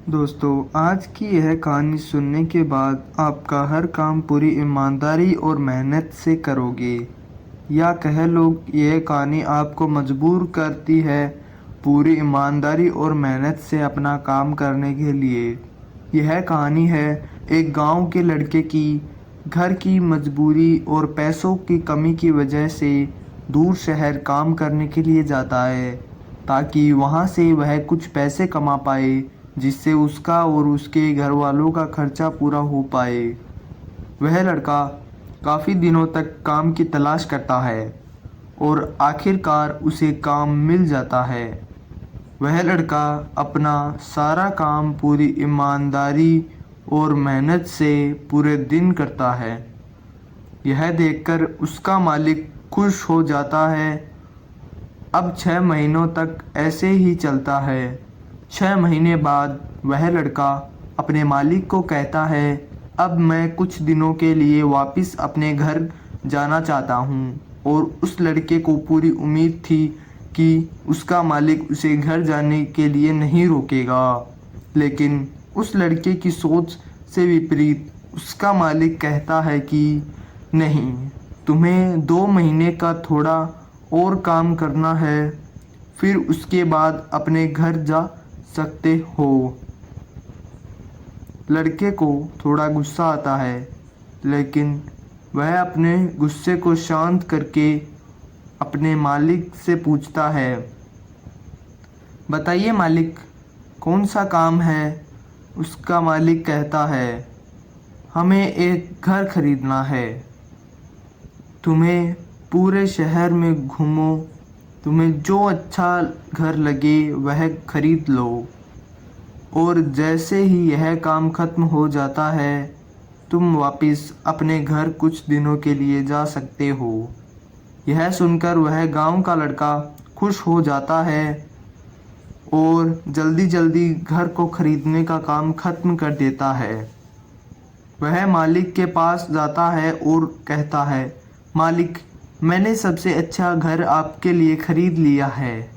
दोस्तों, आज की यह कहानी सुनने के बाद आपका हर काम पूरी ईमानदारी और मेहनत से करोगे, या कह लो यह कहानी आपको मजबूर करती है पूरी ईमानदारी और मेहनत से अपना काम करने के लिए। यह कहानी है एक गांव के लड़के की। घर की मजबूरी और पैसों की कमी की वजह से दूर शहर काम करने के लिए जाता है, ताकि वहां से वह कुछ पैसे कमा पाए, जिससे उसका और उसके घर वालों का खर्चा पूरा हो पाए। वह लड़का काफ़ी दिनों तक काम की तलाश करता है और आखिरकार उसे काम मिल जाता है। वह लड़का अपना सारा काम पूरी ईमानदारी और मेहनत से पूरे दिन करता है। यह देखकर उसका मालिक खुश हो जाता है। अब 6 महीनों तक ऐसे ही चलता है। 6 महीने बाद वह लड़का अपने मालिक को कहता है, अब मैं कुछ दिनों के लिए वापस अपने घर जाना चाहता हूँ। और उस लड़के को पूरी उम्मीद थी कि उसका मालिक उसे घर जाने के लिए नहीं रोकेगा, लेकिन उस लड़के की सोच से विपरीत उसका मालिक कहता है कि नहीं, तुम्हें 2 महीने का थोड़ा और काम करना है, फिर उसके बाद अपने घर जा सकते हो। लड़के को थोड़ा गुस्सा आता है, लेकिन वह अपने गुस्से को शांत करके अपने मालिक से पूछता है, बताइए मालिक, कौन सा काम है? उसका मालिक कहता है, हमें एक घर खरीदना है। तुम्हें पूरे शहर में घूमो, तुम्हें जो अच्छा घर लगे वह खरीद लो, और जैसे ही यह काम खत्म हो जाता है तुम वापस अपने घर कुछ दिनों के लिए जा सकते हो। यह सुनकर वह गांव का लड़का खुश हो जाता है और जल्दी जल्दी घर को खरीदने का काम खत्म कर देता है। वह मालिक के पास जाता है और कहता है, मालिक, मैंने सबसे अच्छा घर आपके लिए खरीद लिया है।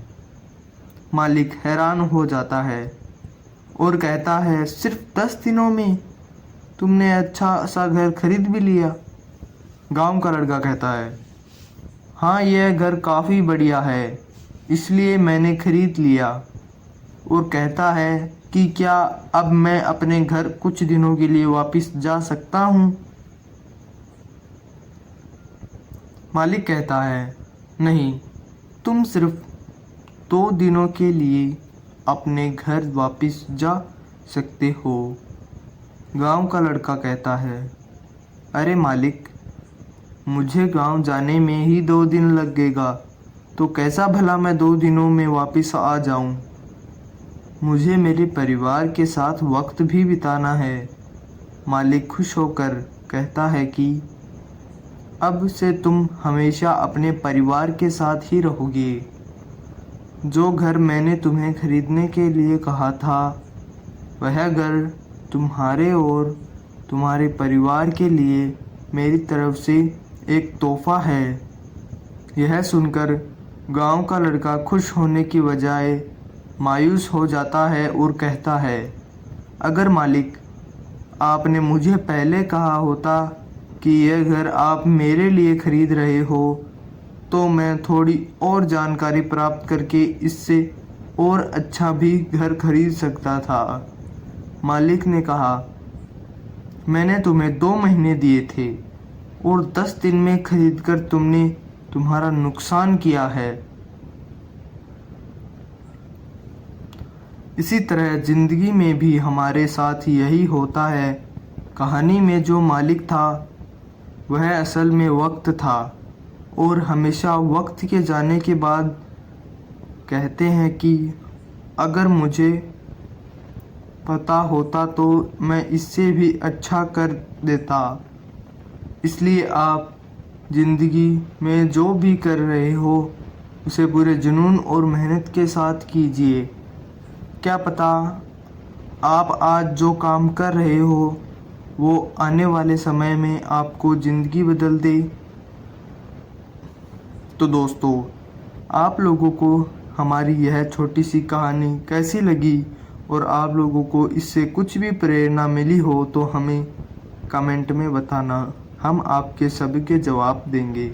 मालिक हैरान हो जाता है और कहता है, सिर्फ 10 दिनों में तुमने अच्छा सा घर खरीद भी लिया? गांव का लड़का कहता है, हाँ, यह घर काफ़ी बढ़िया है, इसलिए मैंने खरीद लिया। और कहता है कि क्या अब मैं अपने घर कुछ दिनों के लिए वापस जा सकता हूँ? मालिक कहता है, नहीं, तुम सिर्फ 2 दिनों के लिए अपने घर वापस जा सकते हो। गांव का लड़का कहता है, अरे मालिक, मुझे गांव जाने में ही 2 दिन लगेगा, तो कैसा भला मैं 2 दिनों में वापस आ जाऊं? मुझे मेरे परिवार के साथ वक्त भी बिताना है। मालिक खुश होकर कहता है कि अब से तुम हमेशा अपने परिवार के साथ ही रहोगे। जो घर मैंने तुम्हें खरीदने के लिए कहा था, वह घर तुम्हारे और तुम्हारे परिवार के लिए मेरी तरफ से एक तोहफा है। यह सुनकर गांव का लड़का खुश होने की बजाय मायूस हो जाता है और कहता है, अगर मालिक, आपने मुझे पहले कहा होता कि यह घर आप मेरे लिए खरीद रहे हो, तो मैं थोड़ी और जानकारी प्राप्त करके इससे और अच्छा भी घर खरीद सकता था। मालिक ने कहा, मैंने तुम्हें 2 महीने दिए थे और 10 दिन में खरीदकर तुमने तुम्हारा नुकसान किया है। इसी तरह ज़िंदगी में भी हमारे साथ यही होता है। कहानी में जो मालिक था वह असल में वक्त था, और हमेशा वक्त के जाने के बाद कहते हैं कि अगर मुझे पता होता तो मैं इससे भी अच्छा कर देता। इसलिए आप ज़िंदगी में जो भी कर रहे हो उसे पूरे जुनून और मेहनत के साथ कीजिए। क्या पता आप आज जो काम कर रहे हो वो आने वाले समय में आपको ज़िंदगी बदल दे। तो दोस्तों, आप लोगों को हमारी यह छोटी सी कहानी कैसी लगी और आप लोगों को इससे कुछ भी प्रेरणा मिली हो तो हमें कमेंट में बताना, हम आपके सभी के जवाब देंगे।